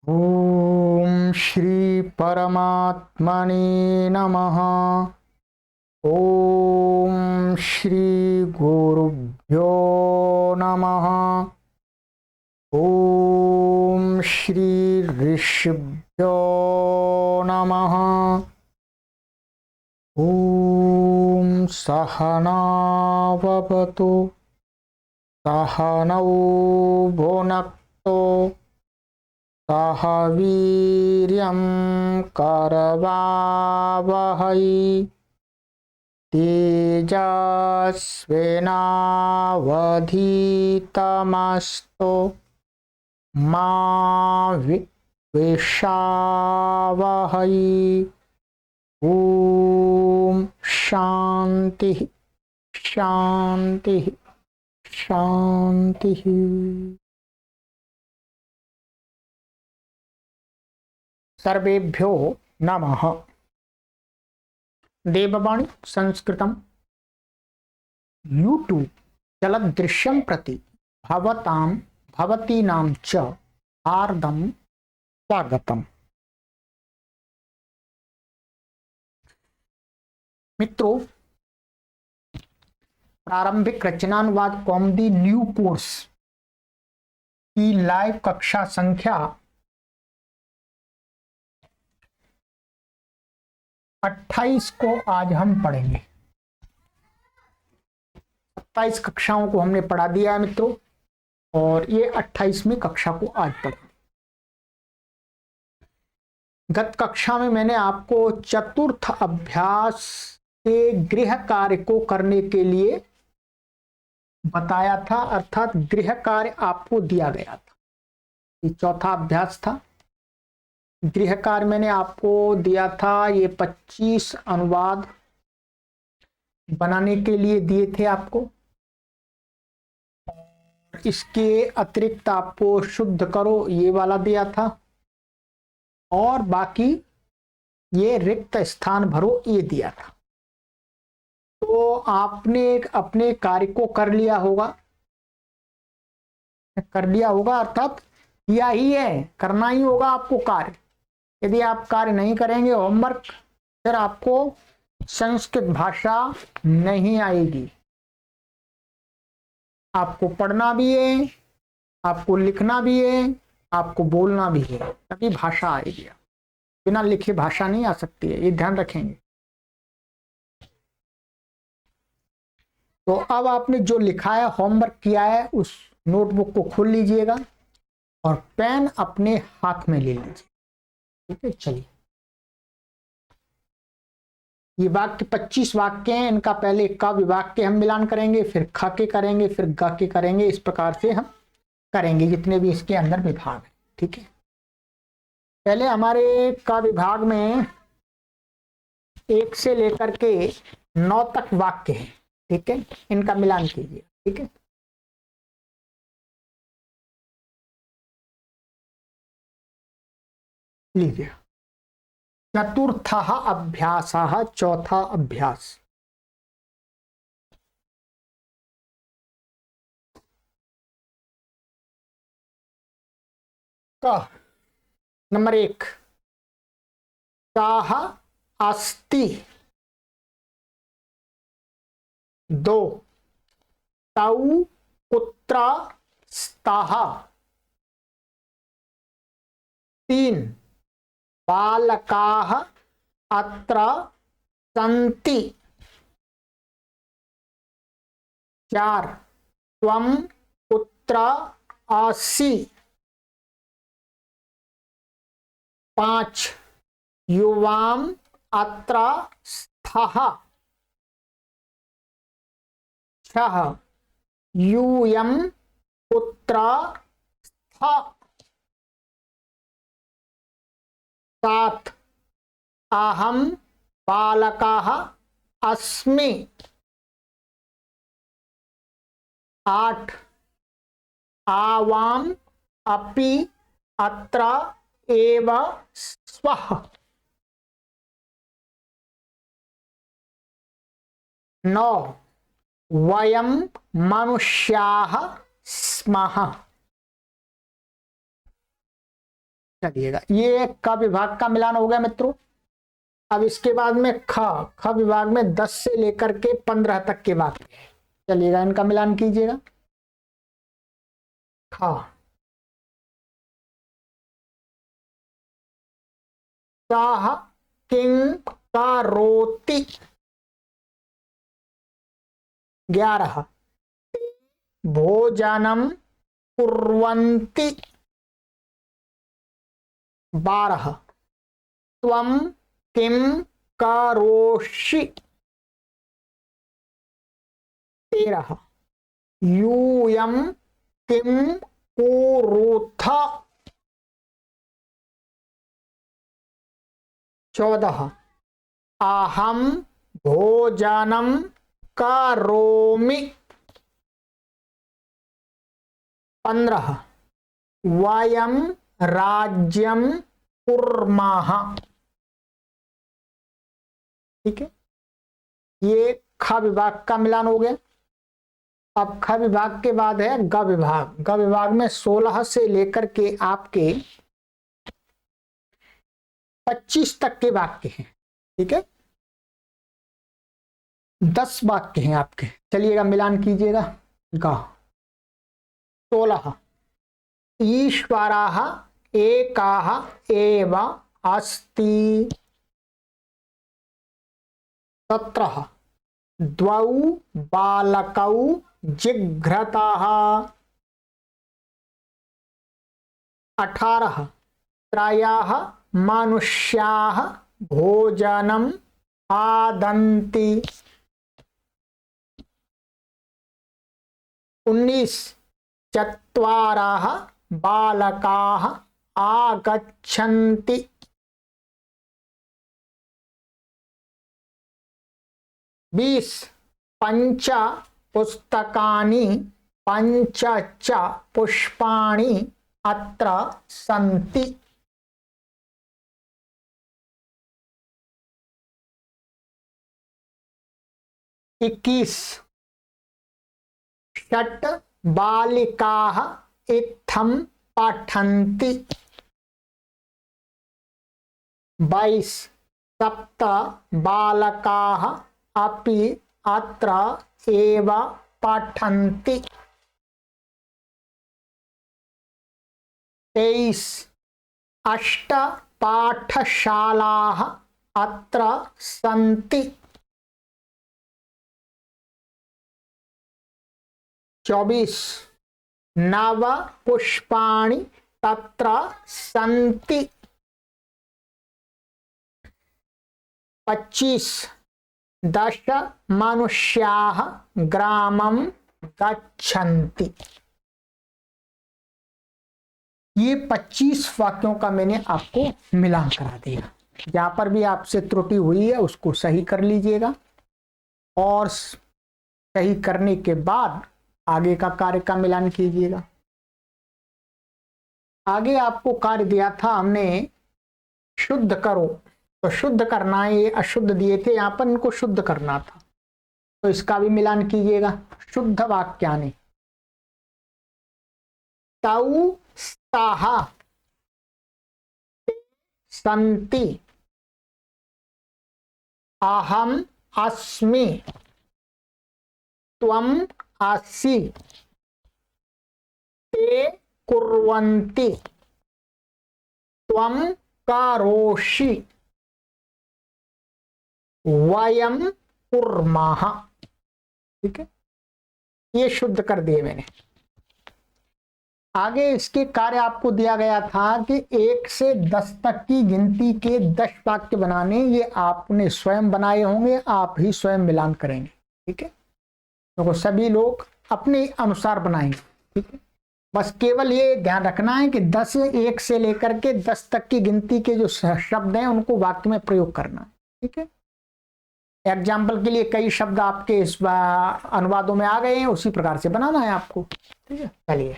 ओम श्री परमात्मने नमः। ओम श्री गुरुभ्यो नमः। ओम श्री ऋषिभ्यो नमः। ओम सहनाववतु सहनौ भुनक्तु सह वीर्यं करवावहै तेजस्विनावधीतमस्तु मा विद्विषावहै। ओम शांति शांति शांति। सर्वेभ्यो नमः। देववाणी संस्कृतम यूट्यूब चलदृश्यं प्रति भवतां भवतीनां च हार्दं स्वागतम। मित्रों, प्रारंभिक रचनानुवाद कौमुदी न्यू कोर्स की लाइव कक्षा संख्या 28 को आज हम पढ़ेंगे। 27 कक्षाओं को हमने पढ़ा दिया है मित्रों, और ये 28वीं कक्षा को आज पढ़ेंगे। गत कक्षा में मैंने आपको चतुर्थ अभ्यास के गृह कार्य को करने के लिए बताया था, अर्थात गृह कार्य आपको दिया गया था। ये चौथा अभ्यास था। गृह कार्य मैंने आपको दिया था, ये 25 अनुवाद बनाने के लिए दिए थे आपको। इसके अतिरिक्त आपको शुद्ध करो ये वाला दिया था, और बाकी ये रिक्त स्थान भरो ये दिया था। तो आपने अपने कार्य को कर लिया होगा, अर्थात किया ही है, करना ही होगा आपको कार्य। यदि आप कार्य नहीं करेंगे होमवर्क, फिर आपको संस्कृत भाषा नहीं आएगी। आपको पढ़ना भी है, आपको लिखना भी है, आपको बोलना भी है, तभी भाषा आएगी। बिना लिखे भाषा नहीं आ सकती है, ये ध्यान रखेंगे। तो अब आपने जो लिखा है, होमवर्क किया है, उस नोटबुक को खोल लीजिएगा और पेन अपने हाथ में ले लीजिए। ठीक है, चलिए। ये वाक्य 25 वाक्य हैं। इनका पहले क विभाग के हम मिलान करेंगे, फिर ख के करेंगे, फिर ग के करेंगे। इस प्रकार से हम करेंगे जितने भी इसके अंदर विभाग हैं। ठीक है, पहले हमारे क विभाग में 1 से लेकर के 9 तक वाक्य हैं। ठीक है, इनका मिलान कीजिए। ठीक है, लीजिए। चतुर्थः अभ्यासः, चौथा अभ्यास। क नंबर 1, काः अस्ति। 2, तौ कुत्र स्तः। 3, बालकाः अत्र सन्ति। 4, त्वं कुत्र असि। 5, युवाम् अत्र स्तः। 6, यूयं कुत्र स्तः। 7, अहं बालकः अस्मि। 8, आवाम् अपि अत्र एव स्वः। 9, वयं मनुष्याः स्मः। चलिएगा, ये क विभाग का मिलान हो गया मित्रों। अब इसके बाद में ख विभाग में 10 से लेकर के 15 तक के वाक्य है। चलिएगा, इनका मिलान कीजिएगा। ख सः किं करोति। 11 भोजनं कुर्वन्ति। 12 त्वं किं करोषि। 13 यूयं किं कुरुथ। 14 अहं भोजनं करोमि। 15 वयं राज्यं कुर्मः। ठीक है, ये ख विभाग का मिलान हो गया। अब ख विभाग के बाद है ग विभाग। ग विभाग में 16 से लेकर के आपके 25 तक के वाक्य हैं। ठीक है, 10 वाक्य हैं आपके। चलिएगा, मिलान कीजिएगा। ग 16 ईश्वरः एकः एव अस्ति। 17 द्वौ बालकौ जिघ्रतः। 18 त्रयः मनुष्याः भोजनं खादन्ति। 19 चत्वारः बालकाः आगच्छन्ति। 20 पंच पुस्तकानि पंच च पुष्पाणि अत्र सन्ति। 21 षट् बालिकाः इत्थं पठन्ति। 22 सप्त बालकाः अपि अत्र एव पठन्ति। 23 अष्ट पाठशालाः अत्र सन्ति। 24 नव पुष्पाणि तत्र सन्ति। 25 10 मनुष्याः ग्रामं गच्छन्ति। ये 25 वाक्यों का मैंने आपको मिलान करा दिया। जहां पर भी आपसे त्रुटि हुई है उसको सही कर लीजिएगा, और सही करने के बाद आगे का कार्य का मिलान कीजिएगा। आगे आपको कार्य दिया था हमने, शुद्ध करो, तो शुद्ध करना है। ये अशुद्ध दिए थे, यहां पर इनको शुद्ध करना था, तो इसका भी मिलान कीजिएगा। शुद्ध वाक्यानि तौ स्तः सन्ति अहम् अस्मि त्वम् असि ते कुर्वन्ति त्वं करोषि वयं कुर्मः। ठीक है, ये शुद्ध कर दिए मैंने। आगे इसके कार्य आपको दिया गया था कि 1 से 10 तक की गिनती के 10 वाक्य बनाने। ये आपने स्वयं बनाए होंगे, आप ही स्वयं मिलान करेंगे। ठीक है, तो सभी लोग अपने अनुसार बनाएंगे। ठीक है, बस केवल ये ध्यान रखना है कि 1 से लेकर के 10 तक की गिनती के जो शब्द हैं उनको वाक्य में प्रयोग करना है। ठीक है, एग्जाम्पल के लिए कई शब्द आपके इस अनुवादों में आ गए हैं, उसी प्रकार से बनाना है आपको। ठीक है, चलिए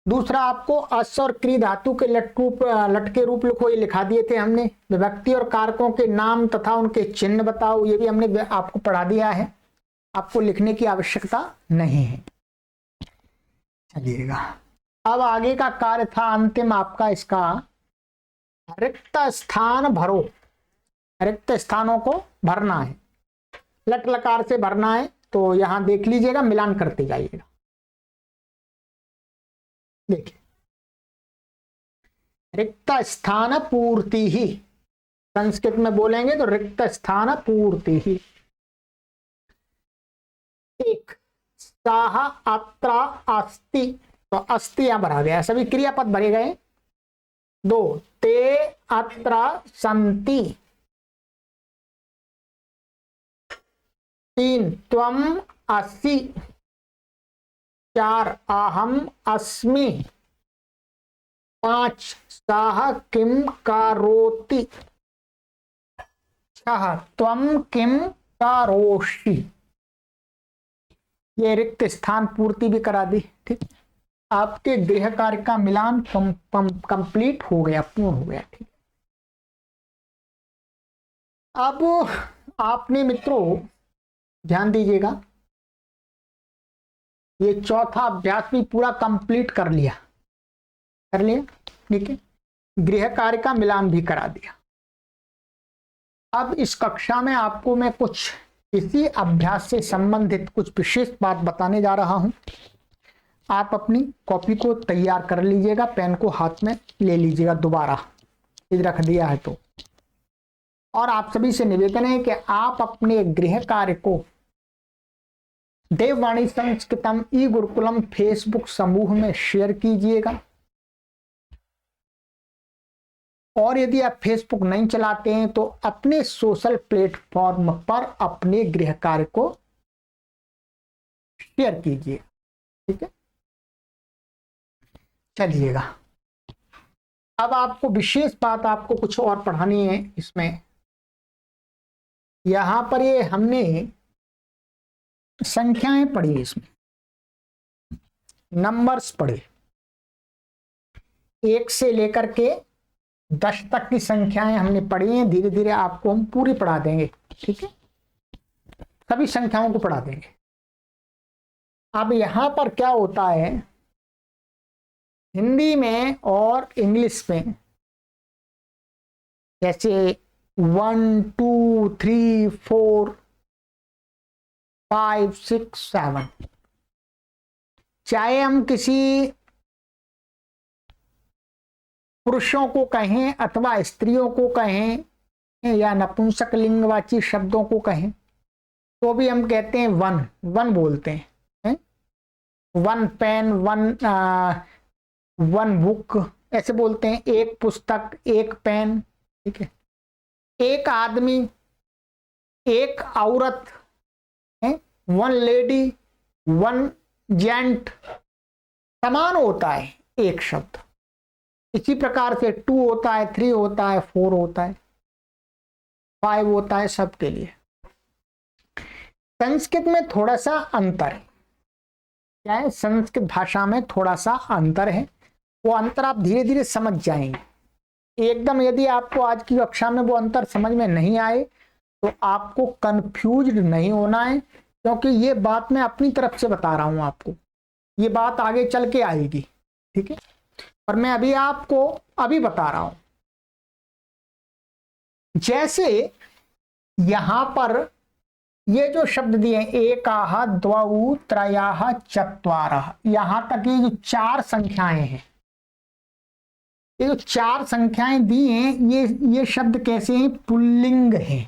दूसरा, आपको अस और क्री धातु के लटके रूप लिखो, ये लिखा दिए थे हमने। विभक्ति और कारकों के नाम तथा उनके चिन्ह बताओ, ये भी हमने आपको पढ़ा दिया है, आपको लिखने की आवश्यकता नहीं है। चलिएगा, अब आगे का कार्य था अंतिम आपका इसका, रिक्त स्थान भरो। रिक्त स्थानों को भरना है, लट लकार से भरना है। तो यहां देख लीजिएगा, मिलान करते जाइएगा। देखिए, रिक्त स्थान पूर्ति ही, संस्कृत में बोलेंगे तो रिक्त स्थान पूर्ति ही। एक, साह अत्र अस्ति, तो अस्ति यहां भरा गया, सभी क्रियापद भरे गए। दो, ते अत्र सन्ति। तीन, त्वम असि। चार, अहम अस्मि। पांच, सः किम करोति। छह, त्वम किम करोषि। ये रिक्त स्थान पूर्ति भी करा दी। ठीक, आपके गृह कार्य का मिलान कंप्लीट हो गया, पूर्ण हो गया। ठीक, अब आपने मित्रों ध्यान दीजिएगा, ये चौथा अभ्यास भी पूरा कंप्लीट कर लिया। ठीक है, गृह कार्य का मिलान भी करा दिया। अब इस कक्षा में आपको मैं कुछ इसी अभ्यास से संबंधित कुछ विशेष बात बताने जा रहा हूं। आप अपनी कॉपी को तैयार कर लीजिएगा, पेन को हाथ में ले लीजिएगा, दोबारा इधर रख दिया है तो। और आप सभी से निवेदन है कि आप अपने गृह कार्य को देववाणी संस्कृतम ई गुरुकुलम फेसबुक समूह में शेयर कीजिएगा। और यदि आप फेसबुक नहीं चलाते हैं तो अपने सोशल प्लेटफॉर्म पर अपने गृह कार्य को शेयर कीजिए। ठीक है, चलिएगा। अब आपको विशेष बात आपको कुछ और पढ़ानी है इसमें। यहां पर ये हमने संख्याएं पढ़ी, इसमें नंबर्स पढ़े, 1 से लेकर के 10 तक की संख्याएं हमने पढ़ी हैं। धीरे धीरे आपको हम पूरी पढ़ा देंगे। ठीक है, सभी संख्याओं को पढ़ा देंगे। अब यहां पर क्या होता है, हिंदी में और इंग्लिश में जैसे 1 2 3 4 5 6 7, चाहे हम किसी पुरुषों को कहें अथवा स्त्रियों को कहें या नपुंसक लिंगवाची शब्दों को कहें, तो भी हम कहते हैं वन, वन बोलते हैं। वन पेन, वन बुक, ऐसे बोलते हैं। एक पुस्तक, एक पेन। ठीक है, एक आदमी, एक औरत है, वन लेडी, वन जेंट, समान होता है एक शब्द। इसी प्रकार से 2 होता है, 3 होता है, 4 होता है, 5 होता है, सबके लिए। संस्कृत में थोड़ा सा अंतर है। क्या है, संस्कृत भाषा में थोड़ा सा अंतर है। वो अंतर आप धीरे धीरे समझ जाएंगे। एकदम यदि आपको आज की कक्षा में वो अंतर समझ में नहीं आए तो आपको कंफ्यूज्ड नहीं होना है, क्योंकि ये बात मैं अपनी तरफ से बता रहा हूं आपको। ये बात आगे चल के आएगी। ठीक है, और मैं अभी आपको अभी बता रहा हूं। जैसे यहां पर ये जो शब्द दिए, एकाह द्वौ त्रयाः चत्वारः, यहां तक ये जो 4 संख्याएं हैं, ये जो 4 संख्याएं दी हैं, ये शब्द कैसे हैं, पुल्लिंग हैं।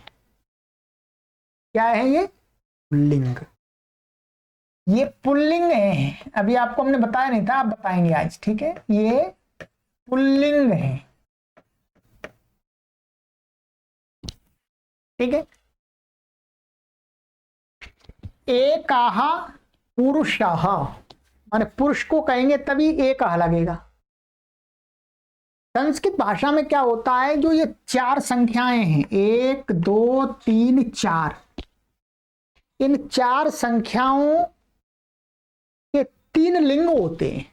क्या है ये, पुल्लिंग। ये पुल्लिंग है। अभी आपको हमने बताया नहीं था, आप बताएंगे आज। ठीक है, ये पुल्लिंग है। ठीक है, एकाह पुरुषः, माने पुरुष को कहेंगे तभी एकाह लगेगा। संस्कृत भाषा में क्या होता है, जो ये 4 संख्याएं हैं, 1 2 3 4, इन 4 संख्याओं के 3 लिंग होते हैं।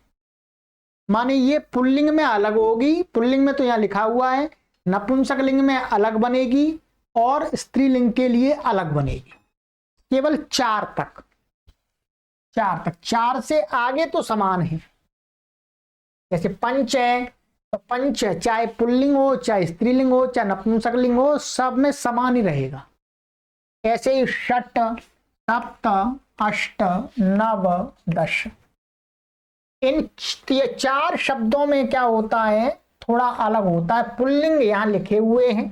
माने ये पुल्लिंग में अलग होगी, पुल्लिंग में तो यहां लिखा हुआ है, नपुंसक लिंग में अलग बनेगी और स्त्रीलिंग के लिए अलग बनेगी। केवल 4 तक, 4 तक, 4 से आगे तो समान है। जैसे पंच है तो पंच चाहे पुल्लिंग हो चाहे स्त्रीलिंग हो चाहे नपुंसकलिंग हो, सब में समान ही रहेगा। ऐसे ही षट सप्त अष्ट नव दश, इन ये 4 शब्दों में क्या होता है, थोड़ा अलग होता है। पुल्लिंग यहां लिखे हुए हैं,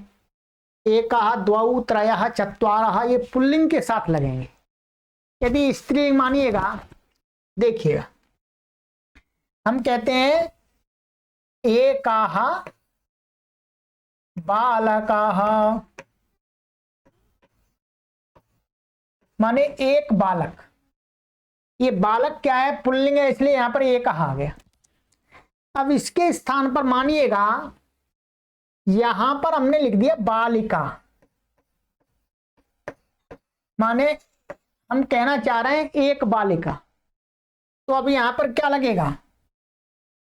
एकः द्वौ त्रयः चत्वारः, ये पुल्लिंग के साथ लगेंगे। यदि स्त्रीलिंग मानिएगा, देखिएगा हम कहते हैं एकः बालकः, माने एक बालक। ये बालक क्या है, पुल्लिंग है, इसलिए यहां पर एक आ गया। अब इसके स्थान पर मानिएगा यहां पर हमने लिख दिया बालिका, माने हम कहना चाह रहे हैं एक बालिका। तो अब यहां पर क्या लगेगा,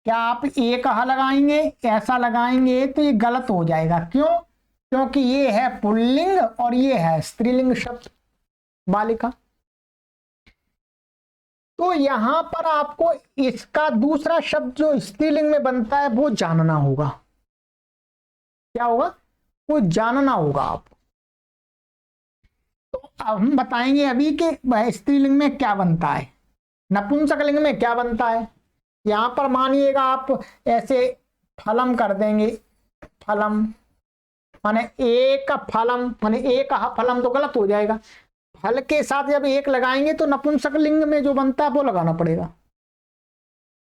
क्या आप एक लगाएंगे, ऐसा लगाएंगे तो ये गलत हो जाएगा। क्यों? क्योंकि ये है पुल्लिंग और ये है स्त्रीलिंग शब्द बालिका। तो यहां पर आपको इसका दूसरा शब्द जो स्त्रीलिंग में बनता है वो जानना होगा। क्या होगा? वो जानना होगा आप। तो अब हम बताएंगे अभी कि स्त्रीलिंग में क्या बनता है, नपुंसकलिंग में क्या बनता है। यहां पर मानिएगा आप ऐसे फलम कर देंगे, फलम माने एक फलम, माने एक फलम तो गलत हो जाएगा। फल के साथ जब एक लगाएंगे तो नपुंसकलिंग में जो बनता है वो लगाना पड़ेगा।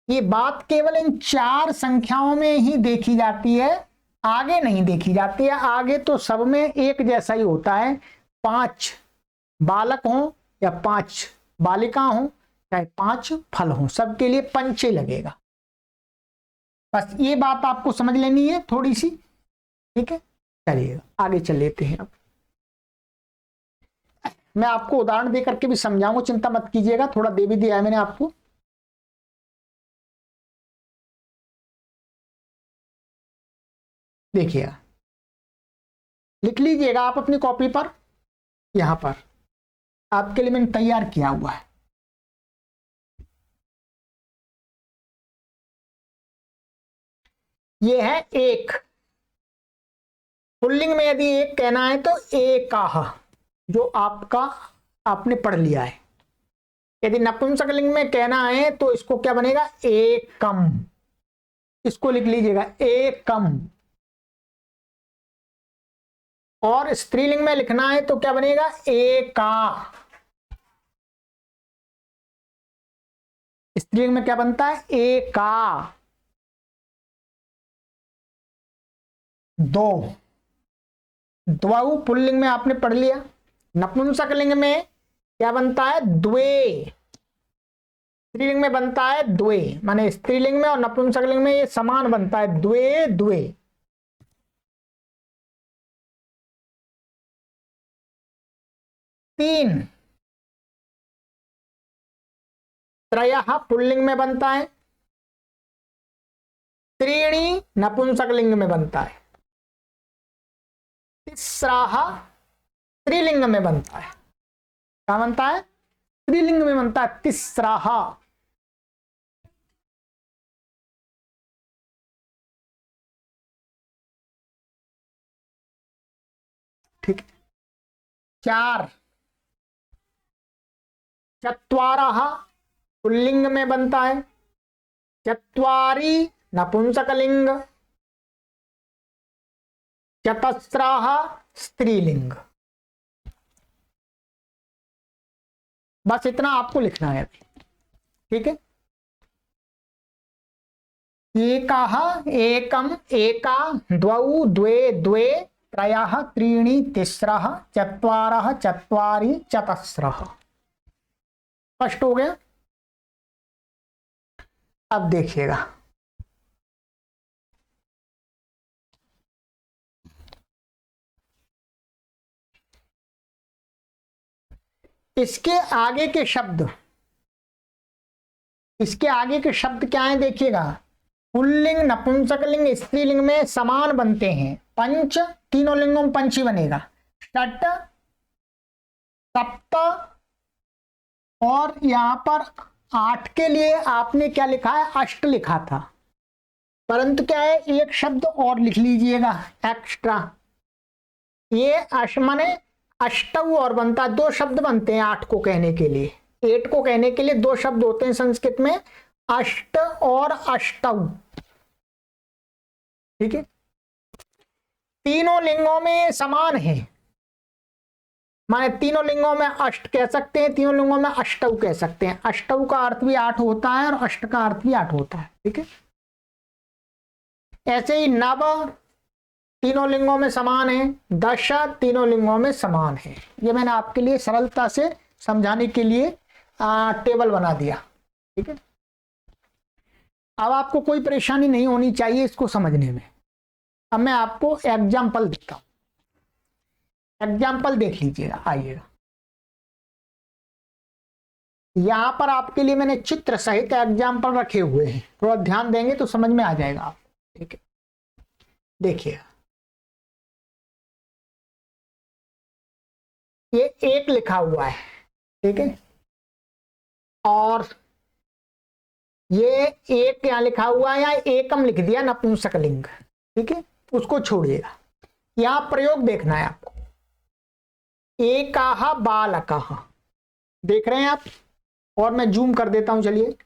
ये बात केवल इन 4 संख्याओं में ही देखी जाती है, आगे नहीं देखी जाती है। आगे तो सब में एक जैसा ही होता है, 5 बालक हों या 5 बालिका हों चाहे 5 फल हों, सबके लिए पंच लगेगा। बस ये बात आपको समझ लेनी है थोड़ी सी, ठीक है। चलिए आगे चल लेते हैं। अब मैं आपको उदाहरण दे करके भी समझाऊंगा, चिंता मत कीजिएगा, थोड़ा दे भी दिया है मैंने आपको। देखिए लिख लीजिएगा आप अपनी कॉपी पर, यहां पर आपके लिए मैंने तैयार किया हुआ है। ये है एक, पुल्लिंग में यदि एक कहना है तो एकाह, जो आपका आपने पढ़ लिया है। यदि नपुंसकलिंग में कहना है तो इसको क्या बनेगा, एकम, इसको लिख लीजिएगा एकम। और स्त्रीलिंग में लिखना है तो क्या बनेगा, एका। स्त्रीलिंग में क्या बनता है, एका। 2 द्वौ पुल्लिंग में आपने पढ़ लिया। नपुंसकलिंग में क्या बनता है, द्वे। स्त्रीलिंग में बनता है द्वे, माने स्त्रीलिंग में और नपुंसकलिंग में ये समान बनता है, द्वे द्वे। तीन त्रयः पुल्लिंग में बनता है, त्रीणी नपुंसकलिंग में बनता है, तिस्राह स्त्रीलिंग में बनता है। क्या बनता है, स्त्रीलिंग में बनता है, तिस्राह। ठीक। 4 चत्वारः पुल्लिंग में बनता है, चत्वारी नपुंसकलिंग, चतस्राः स्त्रीलिंग। बस इतना आपको लिखना है, ठीक है। एकः एकम एका द्वौ द्वे द्वे त्रयः त्रीणि तिस्रः चत्वारः चत्वारि चतस्रः। स्पष्ट हो गया? अब देखिएगा, इसके आगे के शब्द, इसके आगे के शब्द क्या है देखिएगा। पुल्लिंग नपुंसकलिंग स्त्रीलिंग में समान बनते हैं, पंच तीनों लिंगों में पंच ही बनेगा। षट सप्त और यहां पर 8 के लिए आपने क्या लिखा है, अष्ट लिखा था। परंतु क्या है, एक शब्द और लिख लीजिएगा एक्स्ट्रा। ये माने अष्टौ और बनता है, दो शब्द बनते हैं आठ को कहने के लिए। एट को कहने के लिए दो शब्द होते हैं संस्कृत में, अष्ट और अष्टौ। ठीक है, तीनों लिंगों में समान है, माने तीनों लिंगों में अष्ट कह सकते हैं, तीनों लिंगों में अष्टौ कह सकते हैं। अष्टौ का अर्थ भी आठ होता है और अष्ट का अर्थ भी आठ होता है। ठीक है, ऐसे ही नव तीनों लिंगों में समान है, दश तीनों लिंगों में समान है। ये मैंने आपके लिए सरलता से समझाने के लिए टेबल बना दिया। ठीक है, अब आपको कोई परेशानी नहीं होनी चाहिए इसको समझने में। अब मैं आपको एग्जाम्पल देता हूं, एग्जाम्पल देख लीजिएगा, आइएगा। यहां पर आपके लिए मैंने चित्र सहित एग्जाम्पल रखे हुए हैं, थोड़ा ध्यान देंगे तो समझ में आ जाएगा आप। ठीक है, देखिए ये एक लिखा हुआ है। ठीक है, और ये एक यहां लिखा हुआ है, यहां एकम लिख दिया नपुंसकलिंग। ठीक है, उसको छोड़िएगा, यहां प्रयोग देखना है आपको। एकाहा बालकाहा, देख रहे हैं आप? और मैं जूम कर देता हूं, चलिए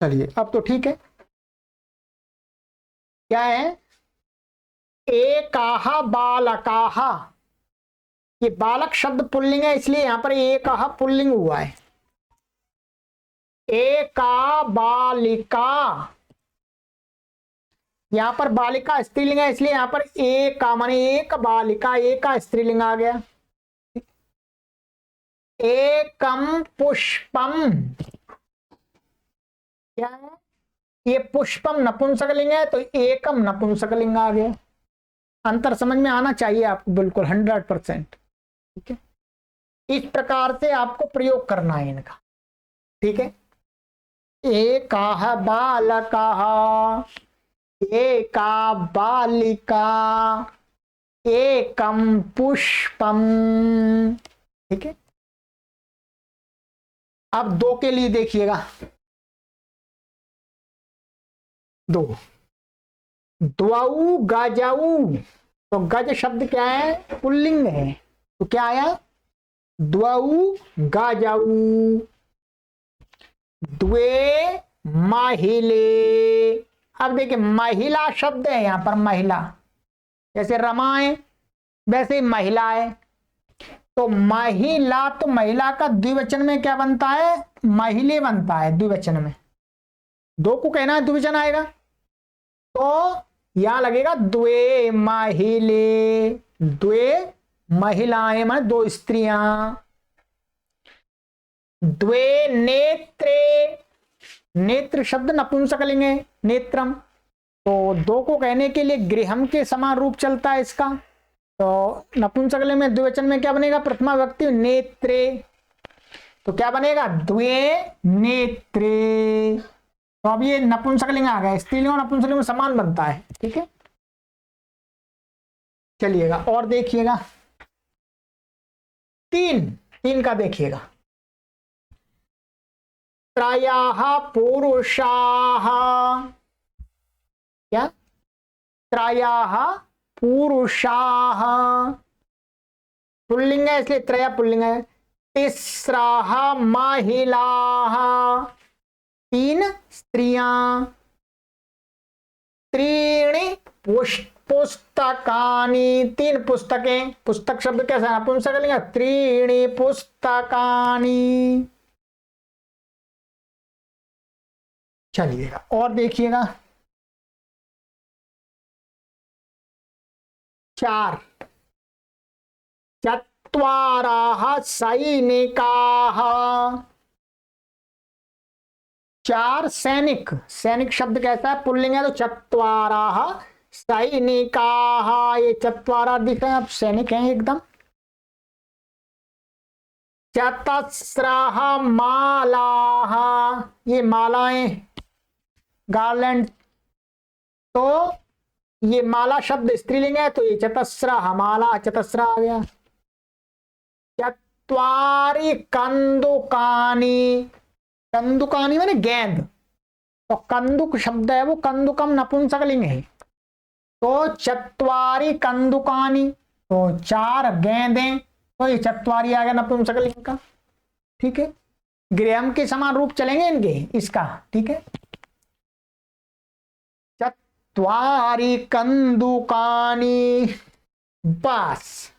चलिए, अब तो ठीक है। क्या है, एकाहा बालकाहा, ये बालक शब्द पुल्लिंग है इसलिए यहां पर एकाहा पुल्लिंग हुआ है। एका बालिका, यहां पर बालिका स्त्रीलिंग है इसलिए यहां पर एका माने एक बालिका, एक का स्त्रीलिंग आ गया। एकम पुष्पम, क्या है, ये पुष्पम नपुंसकलिंग है तो एकम नपुंसकलिंग आ गया। अंतर समझ में आना चाहिए आपको, बिल्कुल 100%। ठीक है, इस प्रकार से आपको प्रयोग करना है इनका। ठीक है, एकाह बालकाः, एका बालिका, एकम पुष्पम। ठीक है, अब दो के लिए देखिएगा, दो, द्वौ गजौ, तो गज शब्द क्या है, पुल्लिंग है, तो क्या आया, द्वौ गजौ। द्वे महिले, अब देखिए महिला शब्द है यहां पर, महिला जैसे रमा है वैसे महिला है, तो महिला, तो महिला का द्विवचन में क्या बनता है, महिले बनता है द्विवचन में। दो को कहना है द्विवचन आएगा तो यहां लगेगा द्वे महिले, द्वे महिलाएं माने दो स्त्रियां। द्वे नेत्रे, नेत्र शब्द नपुंसकलिंग है, नेत्रम, तो दो को कहने के लिए गृहम के समान रूप चलता है इसका, तो नपुंसकलिंग में द्विवचन में क्या बनेगा, प्रथमा व्यक्ति नेत्रे, तो क्या बनेगा, द्वे नेत्रे। तो अब ये नपुंसकलिंग आ गया, स्त्रीलिंग और नपुंसकलिंग में समान बनता है। ठीक है, चलिएगा और देखिएगा, तीन, तीन का देखिएगा, त्रयः पुरुषाः, क्या, त्रयः पुरुषाः, पुल्लिंग है इसलिए त्रय पुल्लिंग है। तिस्रः महिलाः, तीन स्त्रियां। त्रीणि पुस्तकानि, तीन पुस्तकें, पुस्तक शब्द कैसा है, नपुंसकलिंग, त्रीणि पुस्तकानि। चलिएगा और देखिएगा, चार, चत्वारः सैनिकाः, चार सैनिक, सैनिक शब्द कैसा है, पुल्लिंग है तो चत्वारः सैनिकाः, ये चत्वारा दिख रहे हैं आप, सैनिक हैं एकदम। चतस्रः मालाः, ये मालाएं, गार्लैंड, तो ये माला शब्द स्त्रीलिंग है तो ये चतस्रः माला, चतस्र आ गया। चत्वारि कंदुकानि, कंदुकानि माने गेंद, तो कंदुक शब्द है वो कंदुकम नपुंसकलिंग है। तो चत्वारी कंदुकानी, तो 4 गेंदें, तो ये चत्वारी आ गया नपुंसकलिंग का। ठीक है, गृहम के समान रूप चलेंगे इनके, इसका। ठीक है, चत्वारी कंदुकानी। बस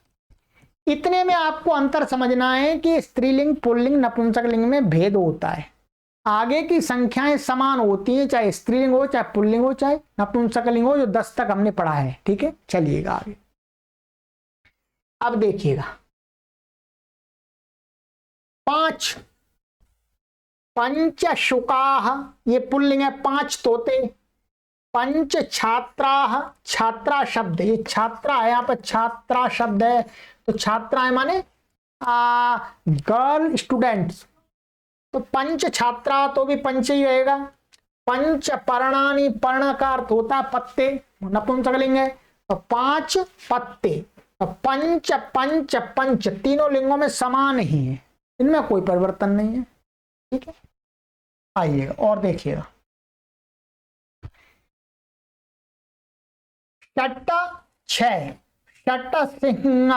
इतने में आपको अंतर समझना है कि स्त्रीलिंग, पुल्लिंग, नपुंसकलिंग में भेद होता है। आगे की संख्याएं समान होती हैं, चाहे स्त्रीलिंग हो, चाहे पुल्लिंग हो, चाहे नपुंसकलिंग हो, जो 10 तक हमने पढ़ा है। ठीक है, चलिएगा आगे। अब देखिएगा 5 पंच शुकाह, ये पुल्लिंग है, 5 तोते। पंच छात्रा, छात्रा शब्द, ये छात्रा है, यहाँ पर छात्रा शब्द है, तो छात्रा है माने गर्ल स्टूडेंट्स, तो पंच छात्रा तो भी पंच ही रहेगा। पंच पर्णानी, पर्ण का अर्थ होता है पत्ते, नपुंसकलिंग है, तो 5 पत्ते। तो पंच पंच पंच तीनों लिंगों में समान ही है, इनमें कोई परिवर्तन नहीं है। ठीक है, आइएगा और देखिएगा। षट 6, षट सिंह,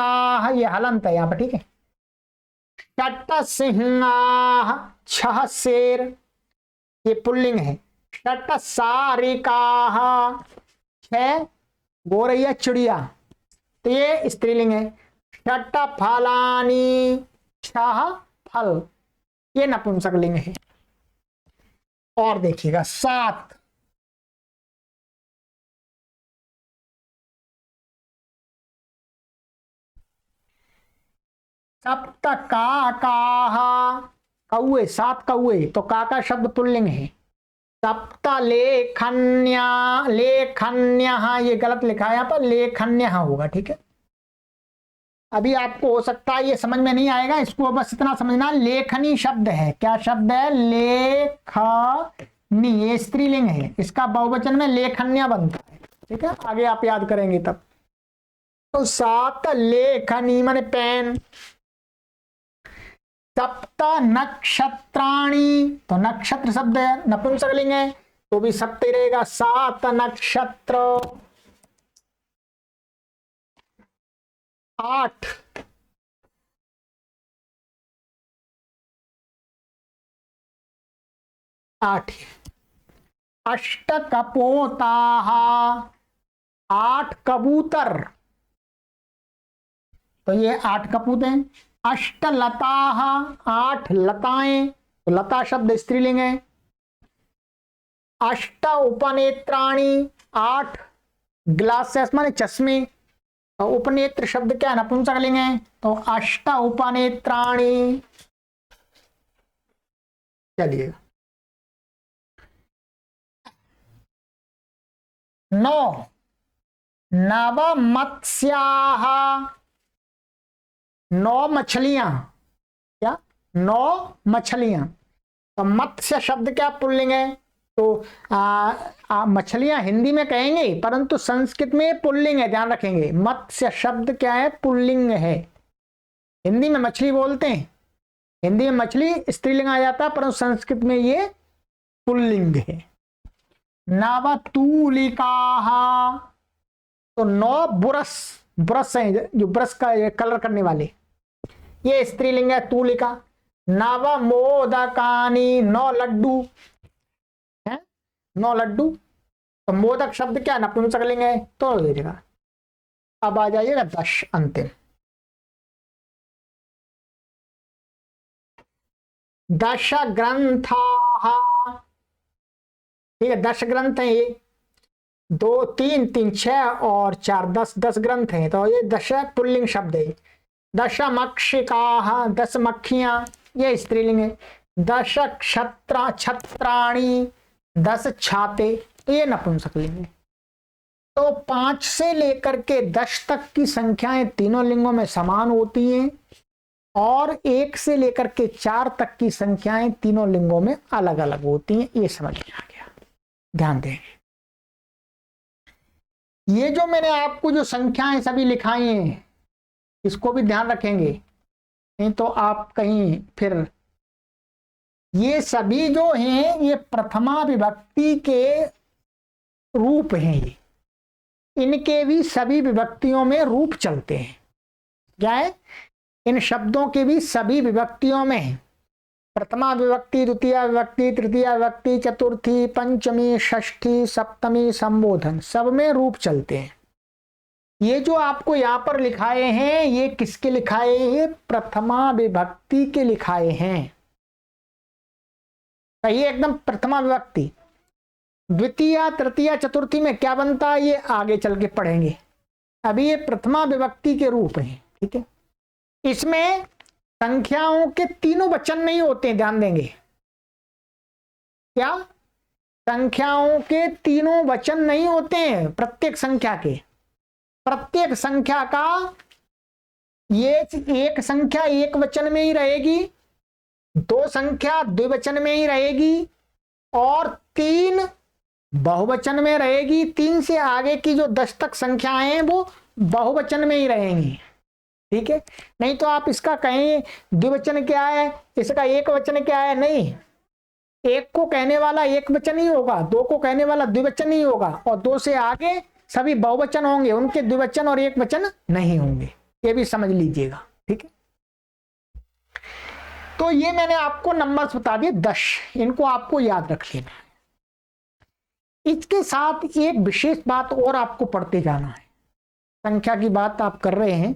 ये हलंत है यहाँ पर। ठीक है, षट सिंह 6 शेर, ये पुल्लिंग है। षट सारिका 6 गोरैया चिड़िया, तो ये स्त्रीलिंग है। षट फलानी 6 फल, ये नपुंसकलिंग है। और देखिएगा 7 सप्त काकाह, कौए 7 कौए, तो काका शब्द पुल्लिंग है। सप्त लेखन्या, लेखन्या, ये गलत लिखा है यहाँ पर, लेखन्या होगा। ठीक है, अभी आपको हो सकता है ये समझ में नहीं आएगा, इसको बस इतना समझना, लेखनी शब्द है। क्या शब्द है? लेखनी, ये स्त्रीलिंग है, इसका बहुवचन में लेखन्या बनता है। ठीक है, आगे आप याद करेंगे तब। तो 7 लेखनी माने पेन। सप्त नक्षत्राणी, तो नक्षत्र शब्द है, नपुंसकलिंग है, तो भी सप्त ही रहेगा। 7 नक्षत्र। 8 अष्ट कपोताः, 8 कबूतर, तो ये 8 कबूतर हैं। अष्ट लताः, 8 लताएं, तो लता शब्द स्त्रीलिंग है। अष्ट उपनेत्राणी, 8 ग्लासेस माने चश्मे, तो उपनेत्र शब्द क्या है? नपुंसकलिंग है, तो अष्ट उपनेत्राणी। चलिए 9 नव मत्स्याः, 9 मछलियां। क्या? 9 मछलियां, तो मत्स्य शब्द क्या पुल्लिंग है, तो मछलियां हिंदी में कहेंगे, परंतु संस्कृत में पुल्लिंग है, ध्यान रखेंगे। मत्स्य शब्द क्या है? पुल्लिंग है। हिंदी में मछली बोलते हैं, हिंदी में मछली स्त्रीलिंग आ जाता है, परंतु संस्कृत में ये पुल्लिंग है। नवतूलिकाः, तो 9 बुरश, ब्रश है जो ब्रश का कलर करने वाले, ये स्त्रीलिंग है, तूलिका। नव मोदकानी, 9 लड्डू है, 9 लड्डू, तो मोदक शब्द क्या? नपुंसकलिंग है, तो देखिएगा। अब आ जाइएगा 10 अंतिम। 10 ग्रंथाः, ठीक है, 10 ग्रंथ है, ये 2 3 3 6 और 4 10 ग्रंथ हैं, तो ये 10 पुल्लिंग शब्द है। 10 मक्षिकाः, 10 मक्खियां, ये स्त्रीलिंग है। 10 छत्राणी, 10 छाते, तो ये नपुंसकलिंग है। तो 5 से लेकर के 10 तक की संख्याएं तीनों लिंगों में समान होती हैं, और 1 से लेकर के 4 तक की संख्याएं तीनों लिंगों में अलग अलग होती हैं। ये समझ में आ गया, ध्यान देंगे। ये जो मैंने आपको जो संख्याएं सभी लिखाई हैं, इसको भी ध्यान रखेंगे, नहीं तो आप कहीं फिर ये सभी जो हैं ये प्रथमा विभक्ति के रूप हैं। ये इनके भी सभी विभक्तियों में रूप चलते हैं। क्या है? इन शब्दों के भी सभी विभक्तियों में प्रथमा विभक्ति, द्वितीय विभक्ति, तृतीय विभक्ति, चतुर्थी, पंचमी, षष्ठी, सप्तमी, संबोधन, सब में रूप चलते हैं। ये जो आपको यहां पर लिखाए हैं ये किसके लिखाए हैं? प्रथमा विभक्ति के लिखाए हैं। ये एकदम प्रथमा विभक्ति। द्वितीय, तृतीय, चतुर्थी में क्या बनता है ये आगे चल के पढ़ेंगे। अभी ये प्रथमा विभक्ति के रूप हैं। ठीक है, इसमें संख्याओं के तीनों वचन नहीं होते हैं, ध्यान देंगे। क्या? संख्याओं के तीनों वचन नहीं होते हैं। प्रत्येक संख्या के, प्रत्येक संख्या का ये एक संख्या एक वचन में ही रहेगी, दो संख्या द्विवचन में ही रहेगी और तीन बहुवचन में रहेगी। तीन से आगे की जो 10 तक संख्याएं हैं वो बहुवचन में ही रहेंगी। ठीक है, नहीं तो आप इसका कहें द्विवचन क्या है, इसका एक वचन क्या है, नहीं। एक को कहने वाला एक वचन ही होगा, दो को कहने वाला द्विवचन ही होगा और दो से आगे सभी बहुवचन होंगे, उनके द्विवचन और एक वचन नहीं होंगे। ये भी समझ लीजिएगा। ठीक है, तो ये मैंने आपको नंबर्स बता दिए 10, इनको आपको याद रख लेना है। इसके साथ एक विशेष बात और आपको पढ़ते जाना है। संख्या की बात आप कर रहे हैं,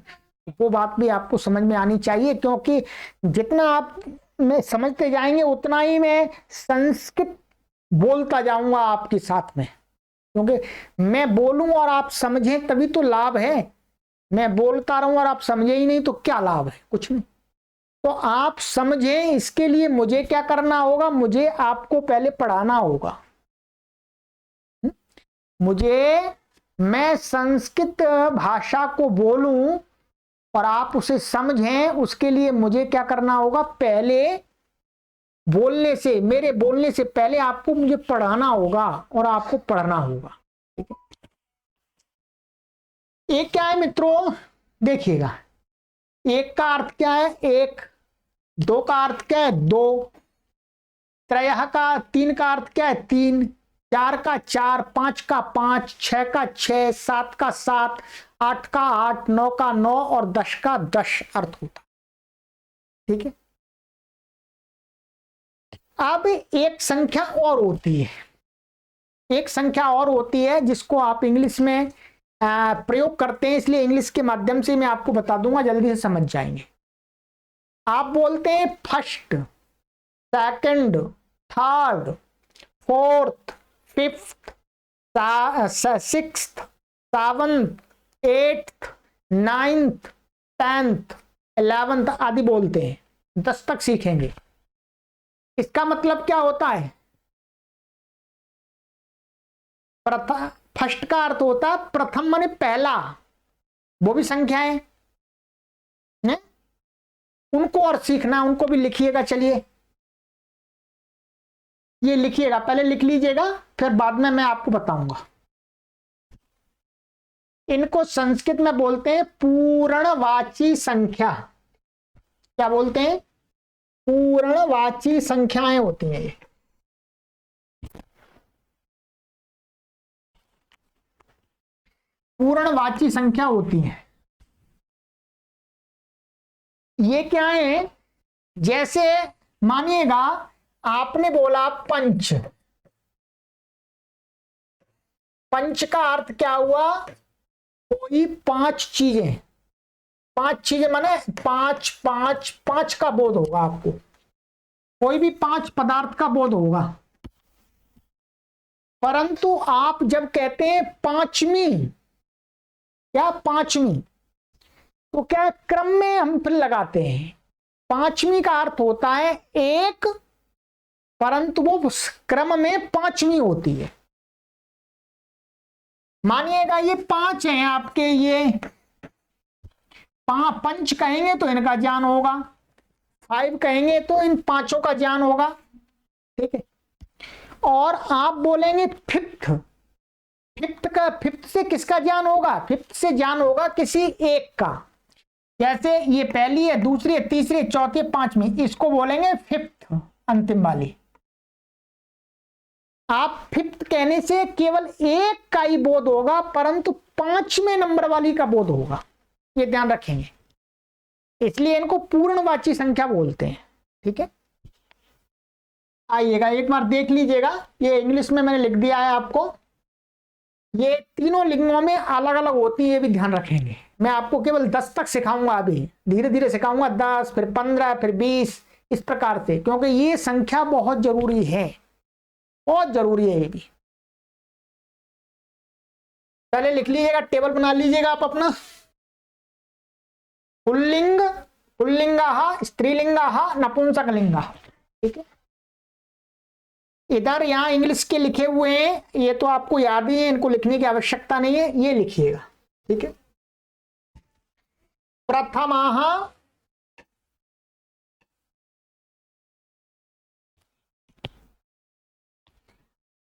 वो बात भी आपको समझ में आनी चाहिए, क्योंकि जितना आप में समझते जाएंगे उतना ही मैं संस्कृत बोलता जाऊंगा आपके साथ में। क्योंकि मैं बोलूं और आप समझें तभी तो लाभ है। मैं बोलता रहूं और आप समझे ही नहीं तो क्या लाभ है? कुछ नहीं। तो आप समझें, इसके लिए मुझे क्या करना होगा? मुझे आपको पहले पढ़ाना होगा। मैं संस्कृत भाषा को बोलूं और आप उसे समझें, उसके लिए मुझे क्या करना होगा? पहले बोलने से, मेरे बोलने से पहले आपको मुझे पढ़ाना होगा और आपको पढ़ना होगा। ठीक है, एक क्या है मित्रों, देखिएगा। एक का अर्थ क्या है? एक। दो का अर्थ क्या है? दो। त्रयः का, तीन का अर्थ क्या है? तीन। चार का चार, पांच का पांच, छह का छह, सात का सात, आठ का आठ, नौ का नौ और 10 का 10 अर्थ होता। ठीक है, अब एक संख्या और होती है, एक संख्या और होती है जिसको आप इंग्लिश में प्रयोग करते हैं, इसलिए इंग्लिश के माध्यम से मैं आपको बता दूंगा, जल्दी से समझ जाएंगे। आप बोलते हैं first, second, third, fourth, fifth, sixth, seventh, eighth, ninth, 10th, 11th आदि बोलते हैं। 10 तक सीखेंगे। इसका मतलब क्या होता है? फर्स्ट का अर्थ होता है प्रथम, माने पहला। वो भी संख्याएं हैं, उनको और सीखना, उनको भी लिखिएगा। चलिए ये लिखिएगा, पहले लिख लीजिएगा, फिर बाद में मैं आपको बताऊंगा। इनको संस्कृत में बोलते हैं पूर्णवाची संख्या। क्या बोलते हैं? पूर्णवाची संख्याएं होती हैं ये। पूर्णवाची संख्या होती हैं। ये क्या है? जैसे मानिएगा आपने बोला पंच। पंच का अर्थ क्या हुआ? कोई 5 चीजें। 5 चीजें माने 5 5 5 का बोध होगा आपको। कोई भी 5 पदार्थ का बोध होगा। परंतु आप जब कहते हैं पांचवी, क्या पांचवी, तो क्या क्रम में हम फिर लगाते हैं। पांचवी का अर्थ होता है एक, परंतु वो क्रम में पांचवी होती है। मानिएगा ये 5 हैं आपके, ये पंच कहेंगे तो इनका ज्ञान होगा, 5 कहेंगे तो इन 5 का ज्ञान होगा। ठीक है, और आप बोलेंगे फिफ्थ। फिफ्थ से किसका ज्ञान होगा? फिफ्थ से ज्ञान होगा किसी एक का। जैसे ये पहली है, दूसरी है, तीसरी, चौथी, 5वीं, इसको बोलेंगे फिफ्थ। अंतिम वाली। आप फिफ्थ कहने से केवल एक का ही बोध होगा, परंतु 5वें नंबर वाली का बोध होगा, ये ध्यान रखेंगे, इसलिए इनको पूर्णवाची संख्या बोलते हैं। ठीक है, आइएगा एक बार देख लीजिएगा, ये इंग्लिश में मैंने लिख दिया है आपको, ये तीनों लिंगों में अलग अलग होती है, ये भी ध्यान रखेंगे। मैं आपको केवल 10 तक सिखाऊंगा, अभी धीरे धीरे सिखाऊंगा, 10 फिर 15 फिर 20 इस प्रकार से, क्योंकि ये संख्या बहुत जरूरी है, बहुत जरूरी है ये भी। पहले लिख लीजिएगा, टेबल बना लीजिएगा आप अपना। पुल्लिंग, पुल्लिंगाः, स्त्रीलिंगाः, नपुंसकलिंगाः। ठीक है, इधर यहां इंग्लिश के लिखे हुए हैं, ये तो आपको याद ही है, इनको लिखने की आवश्यकता नहीं है, ये लिखिएगा। ठीक है, प्रथमाः,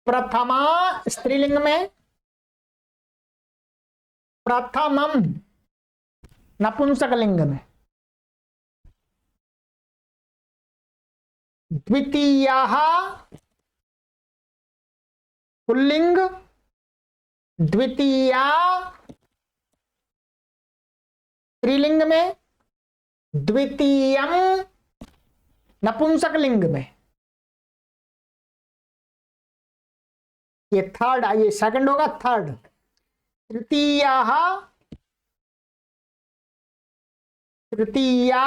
प्रथमा स्त्रीलिंग में, प्रथमम नपुंसकलिंग में, द्वितीयाः पुल्लिंग, द्वितीया स्त्रीलिंग में, द्वितीयम नपुंसकलिंग में। ये थर्ड, ये सेकंड होगा, थर्ड। तृतीया, तृतीया,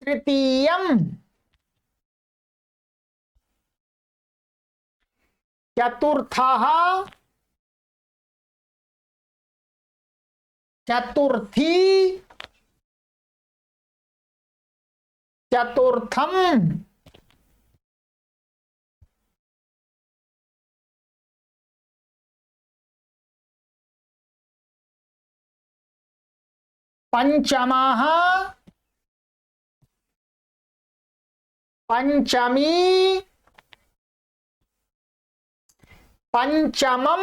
तृतीयम, चतुर्थः, चतुर्थी, चतुर्थम, पंचमः, पंचमी, पंचमम,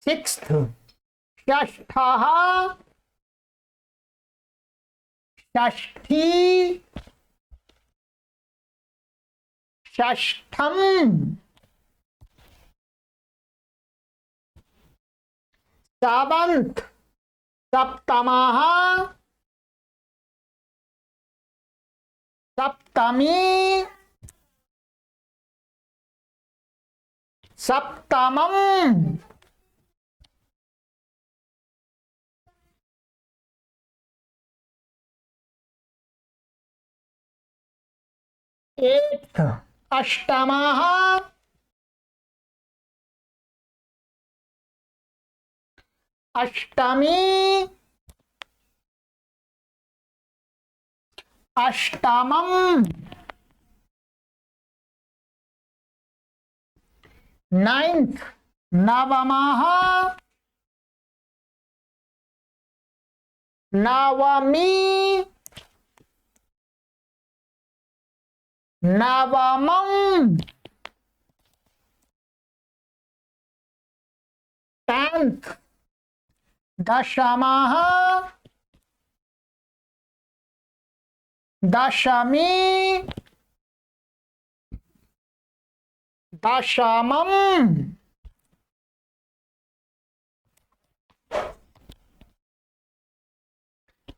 सिक्स्थ, षष्ठः, षष्ठी, षष्ठम, सेवंथ, सप्तमः, सप्तमी, सप्तमम, एट्थ, अष्टमः, अष्टमी, अष्टमम, नाइन्थ, नवमः, नवमी, नवमम, टेंथ, दशमः, दशमी, दशमम।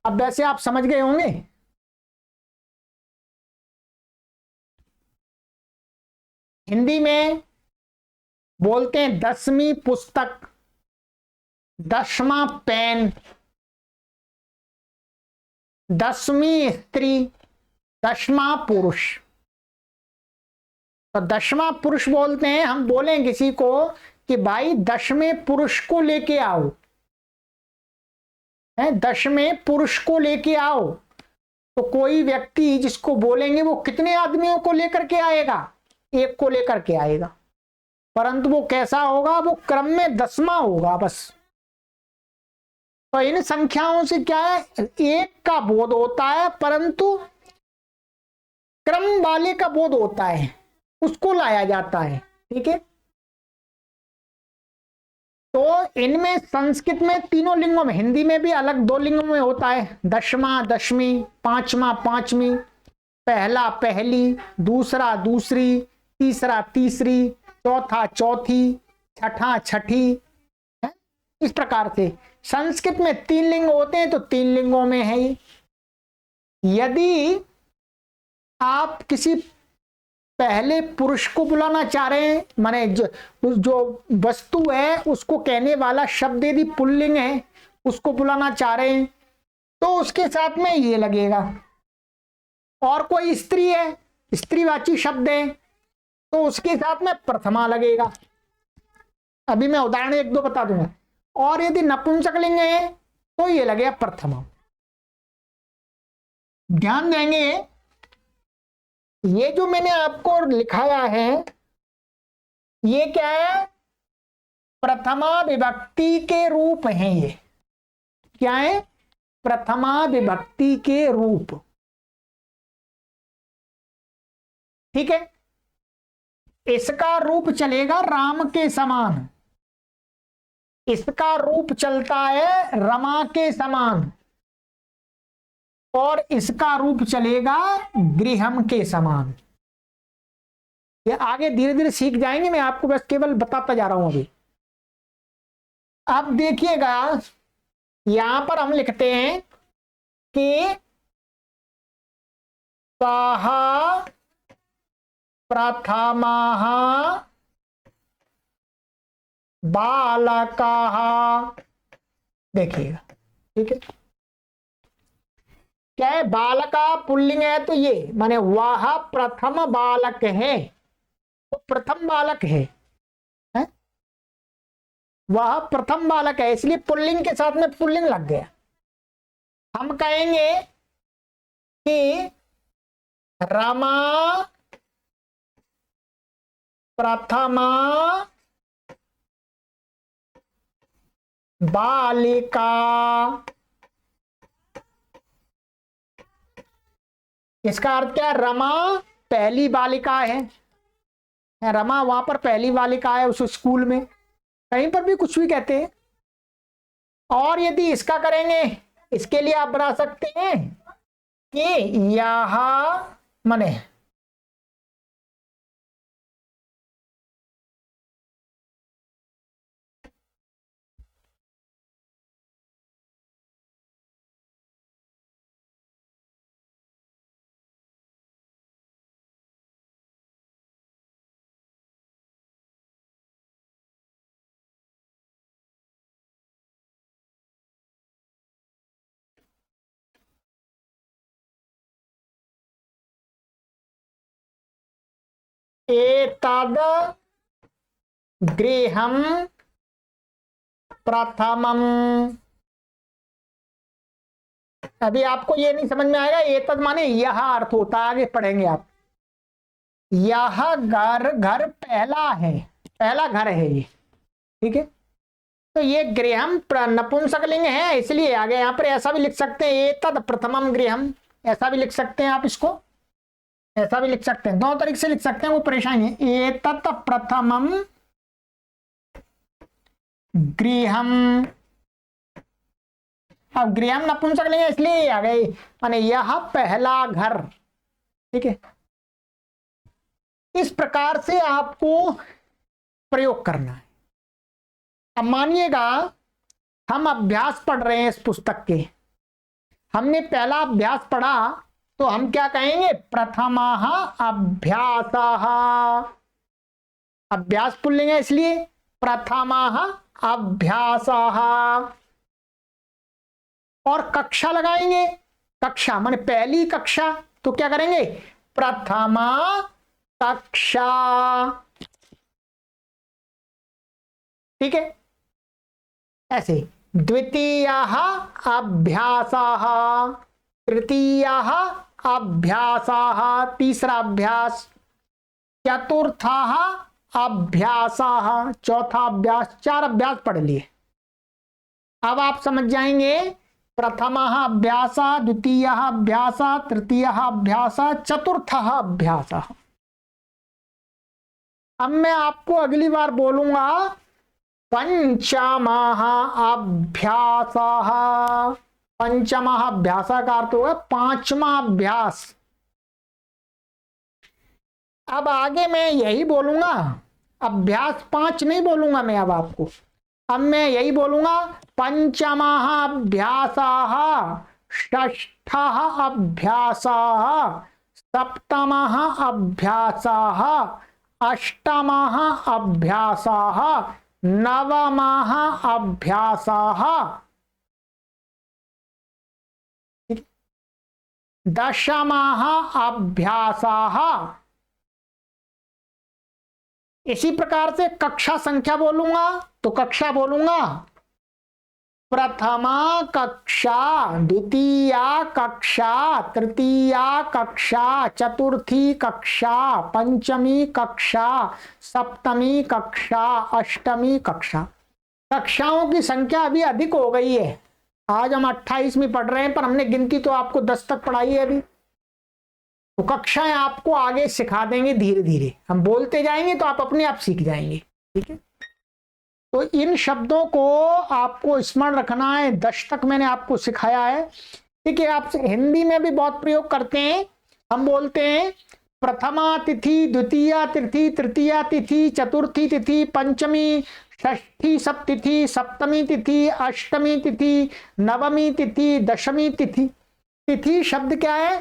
अब वैसे आप समझ गए होंगे, हिंदी में बोलते हैं 10वीं पुस्तक, 10वां पेन, 10वीं स्त्री, 10वां पुरुष। तो 10वां पुरुष बोलते हैं, हम बोलें किसी को कि भाई 10वें पुरुष को लेके आओ, है 10वें पुरुष को लेके आओ, तो कोई व्यक्ति जिसको बोलेंगे वो कितने आदमियों को लेकर के आएगा? एक को लेकर के आएगा, परंतु वो कैसा होगा? वो क्रम में 10वां होगा बस। तो इन संख्याओं से क्या है, एक का बोध होता है, परंतु क्रम वाले का बोध होता है, उसको लाया जाता है। ठीक है, तो इनमें संस्कृत में तीनों लिंगों में, हिंदी में भी अलग 2 लिंगों में होता है, दशमा दशमी, पांचवा पांचवी, पहला पहली, दूसरा दूसरी, तीसरा तीसरी, चौथा चौथी, छठा छठी, है? इस प्रकार से संस्कृत में 3 लिंग होते हैं, तो 3 लिंगों में है ये। यदि आप किसी पहले पुरुष को बुलाना चाह रहे हैं, माने जो वस्तु है उसको कहने वाला शब्द यदि पुल्लिंग है, उसको बुलाना चाह रहे हैं, तो उसके साथ में ये लगेगा। और कोई स्त्री है, स्त्रीवाची शब्द है, तो उसके साथ में प्रथमा लगेगा। अभी मैं उदाहरण 1-2 बता दूंगा। और यदि नपुंसकलिंग है तो ये लगेगा प्रथमा। ध्यान देंगे, ये जो मैंने आपको लिखाया है, ये क्या है? प्रथमा विभक्ति के रूप हैं। ये क्या है? प्रथमा विभक्ति के रूप। ठीक है, इसका रूप चलेगा राम के समान, इसका रूप चलता है रमा के समान, और इसका रूप चलेगा गृहम के समान। ये आगे धीरे धीरे सीख जाएंगे, मैं आपको बस केवल बताता जा रहा हूं अभी। अब देखिएगा, यहां पर हम लिखते हैं कि ताहा प्रथमाः बालकाः। देखिएगा, ठीक है, क्या है? बालका पुल्लिंग है, तो ये माने वह प्रथम बालक है, वो प्रथम बालक है, वह प्रथम बालक है, इसलिए पुल्लिंग के साथ में पुल्लिंग लग गया। हम कहेंगे कि रमा प्रथमा बालिका। इसका अर्थ क्या? रमा पहली बालिका है, रमा वहां पर पहली बालिका है उस स्कूल में, कहीं पर भी कुछ भी कहते हैं। और यदि इसका करेंगे, इसके लिए आप बना सकते हैं कि यह मने एतद गृहम प्रथमम। अभी आपको ये नहीं समझ में आएगा, एतद माने यह अर्थ होता है, आगे पढ़ेंगे आप। यह घर पहला है, पहला घर है ये, ठीक है। तो ये गृहम नपुंसकलिंग है, इसलिए आगे यहां पर ऐसा भी लिख सकते हैं, एतद प्रथमम गृहम, ऐसा भी लिख सकते हैं आप, इसको ऐसा भी लिख सकते हैं, 2 तरीके से लिख सकते हैं, वो परेशानी है। एतत् प्रथमम गृहम। अब गृहम नपुंसकलिंग है, इसलिए आ गए, माने यह पहला घर, ठीक है। इस प्रकार से आपको प्रयोग करना है। अब मानिएगा हम अभ्यास पढ़ रहे हैं इस पुस्तक के, हमने पहला अभ्यास पढ़ा, तो हम क्या कहेंगे? प्रथमाः अभ्यासाः। अभ्यास पुल्लिंग है, इसलिए प्रथमाः अभ्यासाः। और कक्षा लगाएंगे, कक्षा माने पहली कक्षा, तो क्या करेंगे? प्रथमा कक्षा, ठीक है। ऐसे द्वितीयः अभ्यासाः, तृतीयः अभ्यासाः, तीसरा अभ्यास, चतुर्थः अभ्यासाः, चौथा अभ्यास। 4 अभ्यास पढ़ लिए। अब आप समझ जाएंगे, प्रथमः अभ्यासः, द्वितीयः अभ्यासः, तृतीयः अभ्यासः, चतुर्थः अभ्यासः। अब मैं आपको अगली बार बोलूंगा पंचमः अभ्यासः। पंचमः अभ्यास का अर्थ होगा पांचवा अभ्यास। अब आगे मैं यही बोलूंगा, अभ्यास 5 नहीं बोलूंगा मैं अब आपको, अब मैं यही बोलूंगा पंचमः अभ्यासः, षष्ठः अभ्यासः, सप्तमः अभ्यासः, अष्टमः अभ्यासः, नवमः अभ्यासः, दशमः अभ्यासः। इसी प्रकार से कक्षा संख्या बोलूंगा तो कक्षा बोलूंगा प्रथमा कक्षा, द्वितीया कक्षा, तृतीया कक्षा, चतुर्थी कक्षा, पंचमी कक्षा, सप्तमी कक्षा, अष्टमी कक्षा। कक्षाओं की संख्या अभी अधिक हो गई है। आज हम 28वीं पढ़ रहे हैं, पर हमने गिनती तो आपको 10 तक पढ़ाई है अभी। तो कक्षाएं आपको आगे सिखा देंगे धीरे धीरे, हम बोलते जाएंगे तो आप अपने आप सीख जाएंगे। ठीक है, तो इन शब्दों को आपको स्मरण रखना है। 10 तक मैंने आपको सिखाया है। ठीक है, आप हिंदी में भी बहुत प्रयोग करते हैं। हम बोलते हैं प्रथमा तिथि, द्वितीया तिथि, तृतीया तिथि, चतुर्थी तिथि, पंचमी, षष्ठी सप्तिथि, सप्तमी तिथि, अष्टमी तिथि, नवमी तिथि, दशमी तिथि। तिथि शब्द क्या है?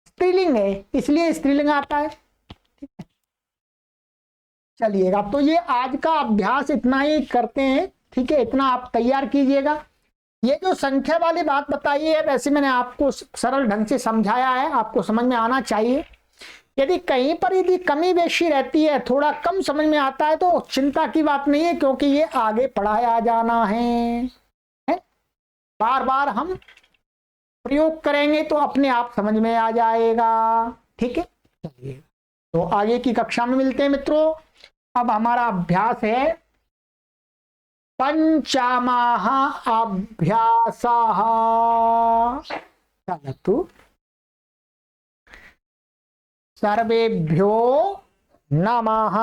स्त्रीलिंग है, इसलिए स्त्रीलिंग आता है। ठीक है, चलिएगा, तो ये आज का अभ्यास इतना ही करते हैं। ठीक है, इतना आप तैयार कीजिएगा। ये जो संख्या वाली बात बताई है, वैसे मैंने आपको सरल ढंग से समझाया है, आपको समझ में आना चाहिए। यदि कहीं पर यदि कमी बेशी रहती है, थोड़ा कम समझ में आता है, तो चिंता की बात नहीं है, क्योंकि ये आगे पढ़ाया जाना है। बार बार हम प्रयोग करेंगे तो अपने आप समझ में आ जाएगा। ठीक है, चलिए, तो आगे की कक्षा में मिलते हैं मित्रों। अब हमारा अभ्यास है पंचमः अभ्यासः। चलतु सर्वेभ्यो नमः।